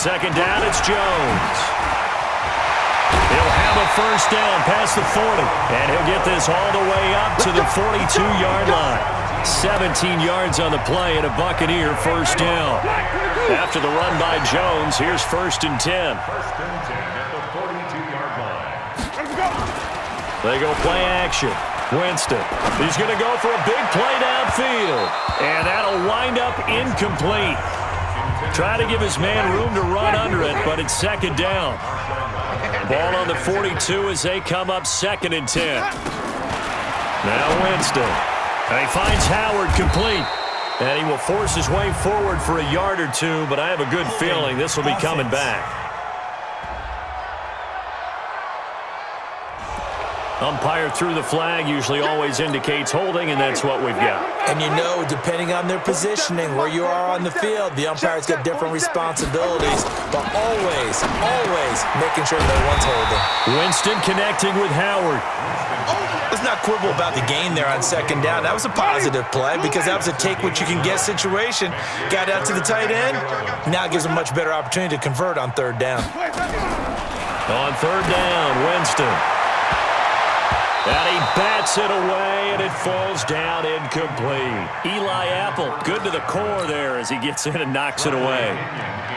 second down, it's Jones. He'll have a first down past the 40, and he'll get this all the way up to the 42-yard line. 17 yards on the play and a Buccaneer first down. After the run by Jones, here's 1st and 10. They go play action. Winston. He's going to go for a big play downfield. And that'll wind up incomplete. Try to give his man room to run under it, but it's second down. Ball on the 42 as they come up 2nd and 10. Now Winston. And he finds Howard complete. And he will force his way forward for a yard or two, but I have a good feeling this will be coming back. Umpire threw the flag, usually always indicates holding, and that's what we've got. And you know, depending on their positioning, where you are on the field, the umpire's got different responsibilities, but always making sure no one's holding. Winston connecting with Howard. Let's not quibble about the gain there on second down. That was a positive play because that was a take-what-you-can-get situation. Got out to the tight end. Now it gives them a much better opportunity to convert on third down. On third down, Winston. And he bats it away, and it falls down incomplete. Eli Apple, good to the core there as he gets in and knocks it away.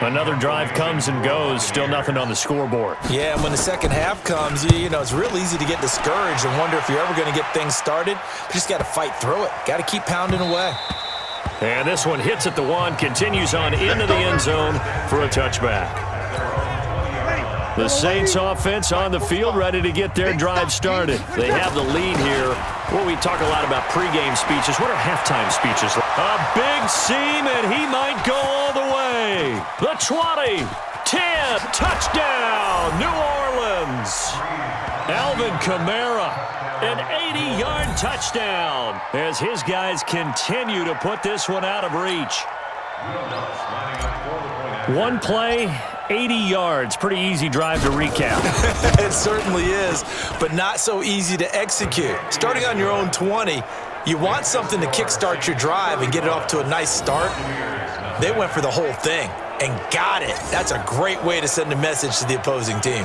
Another drive comes and goes, still nothing on the scoreboard. Yeah, and when the second half comes, you know, it's real easy to get discouraged and wonder if you're ever going to get things started. You just got to fight through it. Got to keep pounding away. And this one hits at the 1, continues on into the end zone for a touchback. The Saints offense on the field, ready to get their drive started. They have the lead here. Well, we talk a lot about pregame speeches. What are halftime speeches? A big seam, and he might go all the way. The 20, 10, touchdown, New Orleans. Alvin Kamara, an 80-yard touchdown as his guys continue to put this one out of reach. One play, 80 yards. Pretty easy drive to recap. It certainly is, but not so easy to execute. Starting on your own 20, you want something to kickstart your drive and get it off to a nice start. They went for the whole thing and got it. That's a great way to send a message to the opposing team.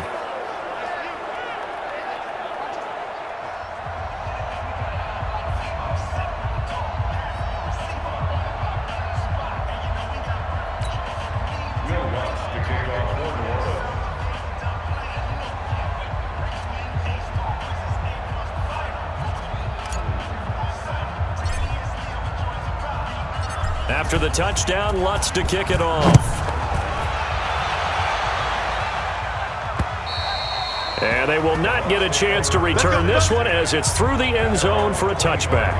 After the touchdown, Lutz to kick it off. And they will not get a chance to return this one as it's through the end zone for a touchback.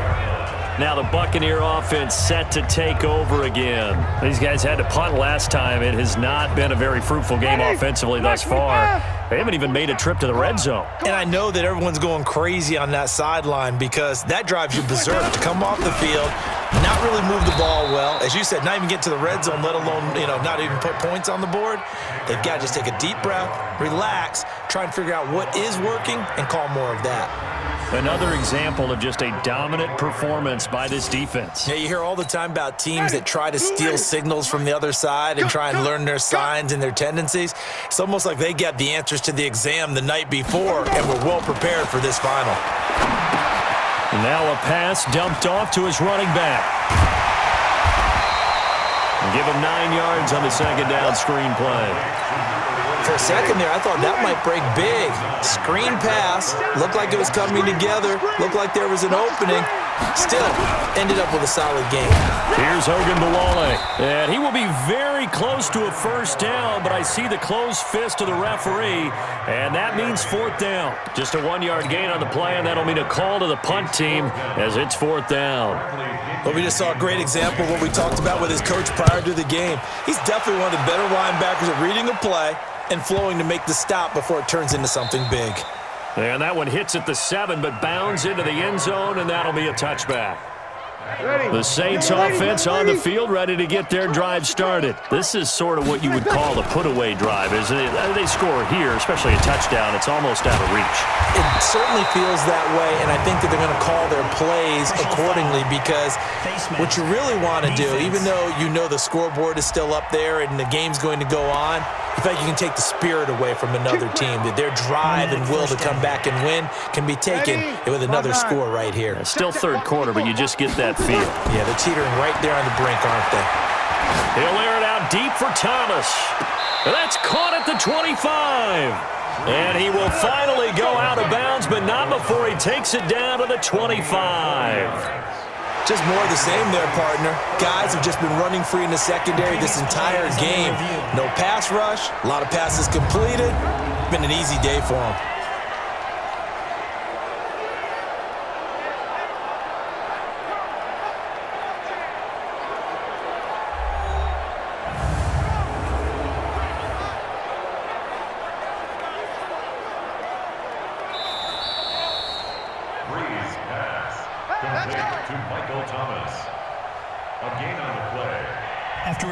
Now the Buccaneer offense set to take over again. These guys had to punt last time. It has not been a very fruitful game offensively thus far. They haven't even made a trip to the red zone. And I know that everyone's going crazy on that sideline because that drives you berserk to come off the field, not really move the ball well. As you said, not even get to the red zone, let alone, not even put points on the board. They've got to just take a deep breath, relax, try and figure out what is working, and call more of that. Another example of just a dominant performance by this defense. Yeah, you hear all the time about teams that try to steal signals from the other side and try and learn their signs and their tendencies. It's almost like they got the answers to the exam the night before and were well prepared for this final. Now a pass dumped off to his running back. And give him 9 yards on the second down screen play. For a second there, I thought that might break big. Screen pass, looked like it was coming together, looked like there was an opening. Still, ended up with a solid game. Here's Ogunbowale, and he will be very close to a first down, but I see the closed fist of the referee, and that means fourth down. Just a 1-yard gain on the play, and that'll mean a call to the punt team as it's fourth down. Well, we just saw a great example of what we talked about with his coach prior to the game. He's definitely one of the better linebackers at reading a play and flowing to make the stop before it turns into something big. And that one hits at the 7, but bounds into the end zone, and that'll be a touchback. The Saints offense on the field, ready to get their drive started. This is sort of what you would call a put-away drive, isn't it? They score here, especially a touchdown. It's almost out of reach. It certainly feels that way, and I think that they're going to call their plays accordingly, because what you really want to do, even though you know the scoreboard is still up there and the game's going to go on, you feel like you can take the spirit away from another team, that their drive and will to come back and win can be taken with another score right here. It's still third quarter, but you just get that feel. Yeah, they're teetering right there on the brink, aren't they? He'll air it out deep for Thomas. That's caught at the 25. And he will finally go out of bounds, but not before he takes it down to the 25. Just more of the same there, partner. Guys have just been running free in the secondary this entire game. No pass rush, a lot of passes completed. Been an easy day for them.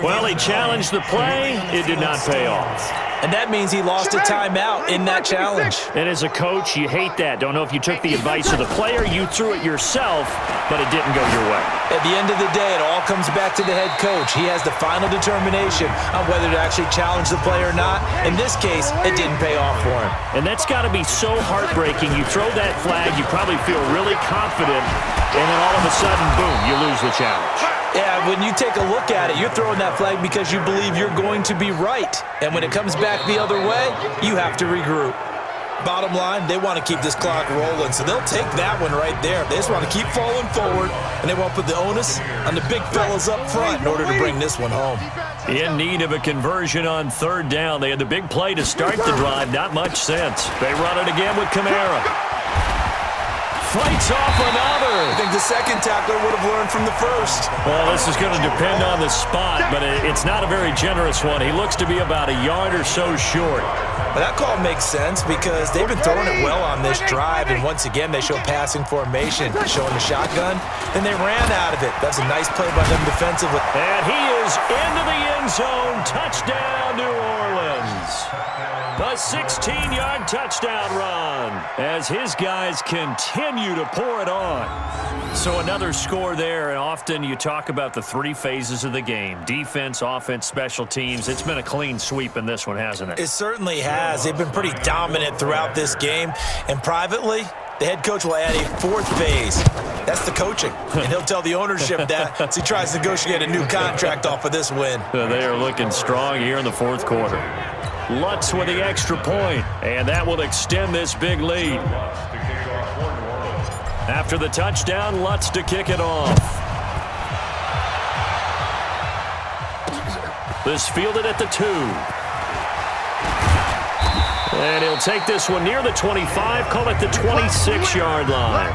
Well, he challenged the play. It did not pay off. And that means he lost a timeout in that challenge. And as a coach, you hate that. Don't know if you took the advice of the player, you threw it yourself, but it didn't go your way. At the end of the day, it all comes back to the head coach. He has the final determination on whether to actually challenge the play or not. In this case, it didn't pay off for him. And that's got to be so heartbreaking. You throw that flag, you probably feel really confident, and then all of a sudden, boom, you lose the challenge. Yeah, when you take a look at it, you're throwing that flag because you believe you're going to be right. And when it comes back the other way, you have to regroup. Bottom line, they want to keep this clock rolling, so they'll take that one right there. They just want to keep falling forward, and they won't put the onus on the big fellas up front in order to bring this one home. In need of a conversion on third down. They had the big play to start the drive. Not much sense. They run it again with Kamara. Fights off another. I think the second tackler would have learned from the first. Well, this is going to depend on the spot, but it's not a very generous one. He looks to be about a yard or so short. But that call makes sense because they've been throwing it well on this drive, and once again, they show passing formation, showing the shotgun. Then they ran out of it. That's a nice play by them defensively. And he is into the end zone. Touchdown, New Orleans. A 16-yard touchdown run as his guys continue to pour it on. So another score there, and often you talk about the three phases of the game: defense, offense, special teams. It's been a clean sweep in this one, hasn't it? It certainly has. They've been pretty dominant throughout this game, and privately, the head coach will add a fourth phase. That's the coaching, and he'll tell the ownership that as he tries to negotiate a new contract off of this win. They are looking strong here in the fourth quarter. Lutz with the extra point, and that will extend this big lead. After the touchdown, Lutz to kick it off. This fielded at the 2. And he'll take this one near the 25, call it the 26-yard line.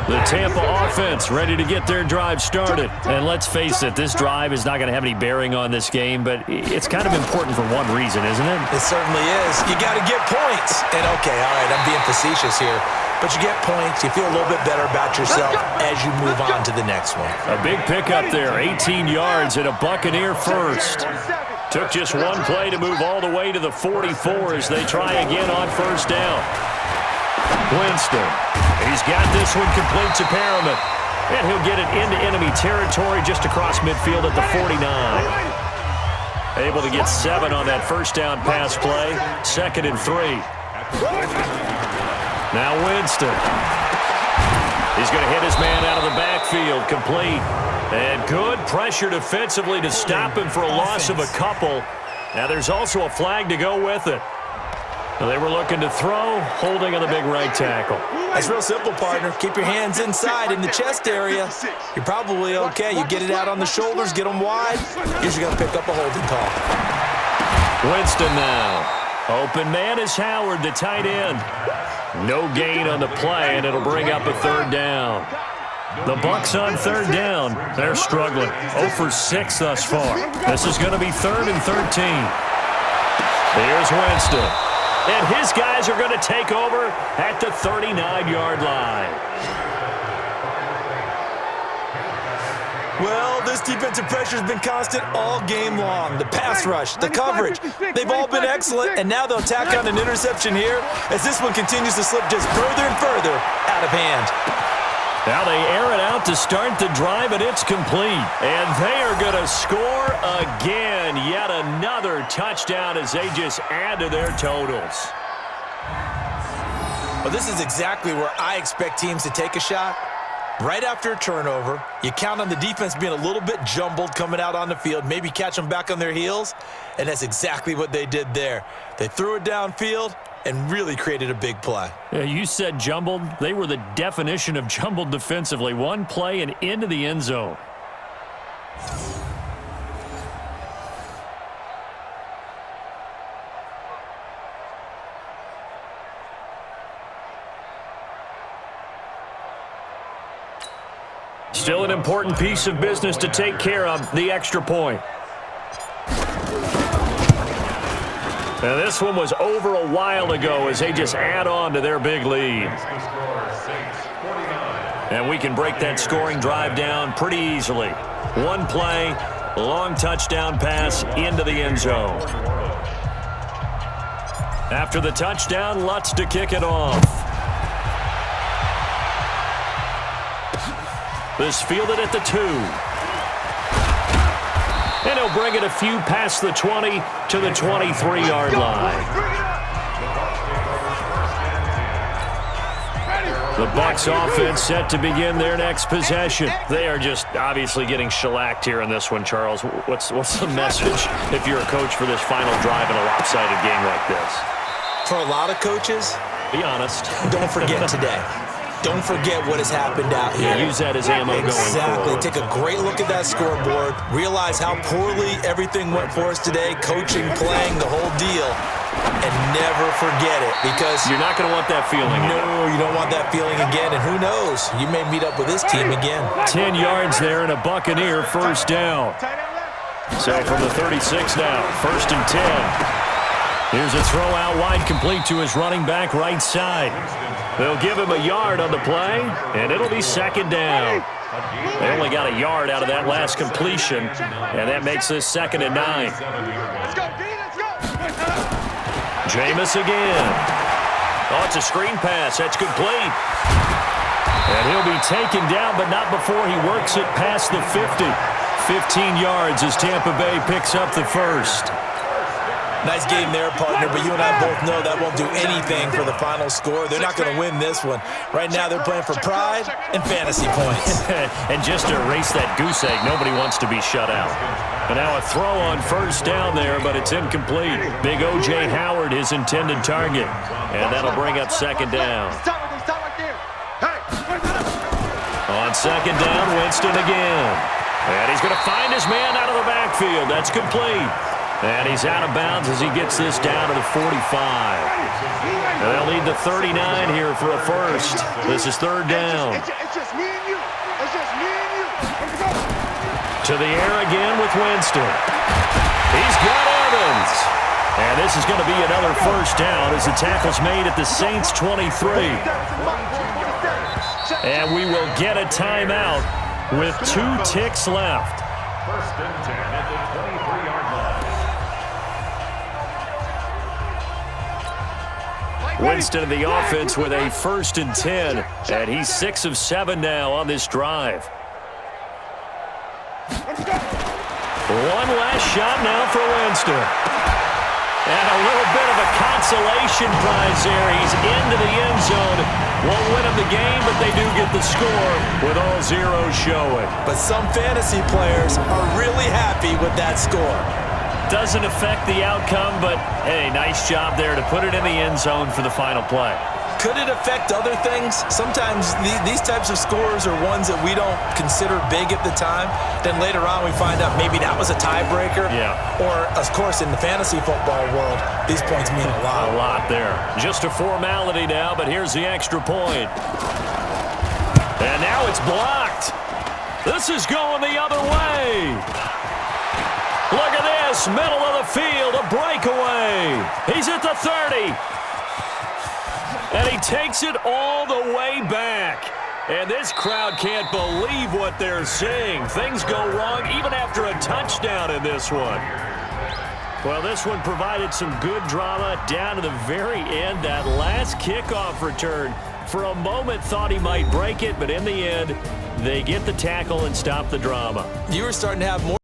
The Tampa offense ready to get their drive started. And let's face it, this drive is not going to have any bearing on this game, but it's kind of important for one reason, isn't it? It certainly is. You got to get points. And, okay, all right, I'm being facetious here. But you get points, you feel a little bit better about yourself as you move on to the next one. A big pickup there, 18 yards and a Buccaneer first. Took just one play to move all the way to the 44 as they try again on first down. Winston. He's got this one complete to Perriman. And he'll get it into enemy territory just across midfield at the 49. Able to get 7 on that first down pass play. 2nd and 3. Now Winston. He's going to hit his man out of the backfield. Complete. And good pressure defensively to stop him for a loss of a couple. Now there's also a flag to go with it. They were looking to throw, holding on the big right tackle. That's real simple, partner. Keep your hands inside in the chest area. You're probably okay. You get it out on the shoulders, get them wide. Usually going to pick up a holding call. Winston now. Open man is Howard, the tight end. No gain on the play, and it'll bring up a third down. The Bucs on third down. They're struggling. 0 for 6 thus far. This is going to be 3rd and 13. Here's Winston. And his guys are going to take over at the 39-yard line. Well, this defensive pressure has been constant all game long. The pass rush, the coverage, they've all been excellent, and now they'll tack on an interception here as this one continues to slip just further and further out of hand. Now they air it out to start the drive, and it's complete. And they are going to score again. Yet another touchdown as they just add to their totals. Well, this is exactly where I expect teams to take a shot. Right after a turnover, you count on the defense being a little bit jumbled coming out on the field, maybe catch them back on their heels, and that's exactly what they did there. They threw it downfield and really created a big play. Yeah, you said jumbled. They were the definition of jumbled defensively. One play and into the end zone. Still an important piece of business to take care of, the extra point. Now this one was over a while ago as they just add on to their big lead. And we can break that scoring drive down pretty easily. One play, long touchdown pass into the end zone. After the touchdown, Lutz to kick it off. This fielded at the 2. And he'll bring it a few past the 20 to the 23-yard line. The Bucs offense set to begin their next possession. They are just obviously getting shellacked here in this one, Charles. What's the message if you're a coach for this final drive in a lopsided game like this? For a lot of coaches, be honest. Don't forget today. Don't forget what has happened out here. Yeah, use that as ammo going forward. Exactly. Take a great look at that scoreboard. Realize how poorly everything went for us today, coaching, playing, the whole deal. And never forget it because you're not going to want that feeling again. No, you don't want that feeling again. And who knows? You may meet up with this team again. 10 yards there and a Buccaneer first down. So from the 36 now, 1st and 10. Here's a throw out wide complete to his running back right side. They'll give him a yard on the play, and it'll be 2nd down. They only got a yard out of that last completion, and that makes this 2nd and 9. Jameis again. Oh, it's a screen pass. That's complete. And he'll be taken down, but not before he works it past the 50. 15 yards as Tampa Bay picks up the first. Nice game there, partner, but you and I both know that won't do anything for the final score. They're not going to win this one. Right now they're playing for pride and fantasy points. And just to erase that goose egg, nobody wants to be shut out. And now a throw on 1st down there, but it's incomplete. Big O.J. Howard, his intended target. And that'll bring up 2nd down. On 2nd down, Winston again. And he's going to find his man out of the backfield. That's complete. And he's out of bounds as he gets this down to the 45. And they'll need the 39 here for a first. This is 3rd down. It's just me and you. It's just me and you. Let's go. To the air again with Winston. He's got Evans. And this is going to be another first down as the tackle's made at the Saints 23. And we will get a timeout with 2 ticks left. 1st and 10 at the 23-yard line. Winston in the offense with a 1st and 10, and he's 6 of 7 now on this drive. One last shot now for Winston. And a little bit of a consolation prize there. He's into the end zone. Won't win him the game, but they do get the score with all zeros showing. But some fantasy players are really happy with that score. Doesn't affect the outcome, but, hey, nice job there to put it in the end zone for the final play. Could it affect other things? Sometimes these types of scores are ones that we don't consider big at the time. Then later on we find out maybe that was a tiebreaker. Yeah. Or, of course, in the fantasy football world, these points mean a lot. A lot there. Just a formality now, but here's the extra point. And now it's blocked. This is going the other way. Look at this, middle of the field, a breakaway. He's at the 30, And he takes it all the way back. And this crowd can't believe what they're seeing. Things go wrong even after a touchdown in this one. Well, this one provided some good drama down to the very end. That last kickoff return, for a moment, thought he might break it, but in the end, they get the tackle and stop the drama. You were starting to have more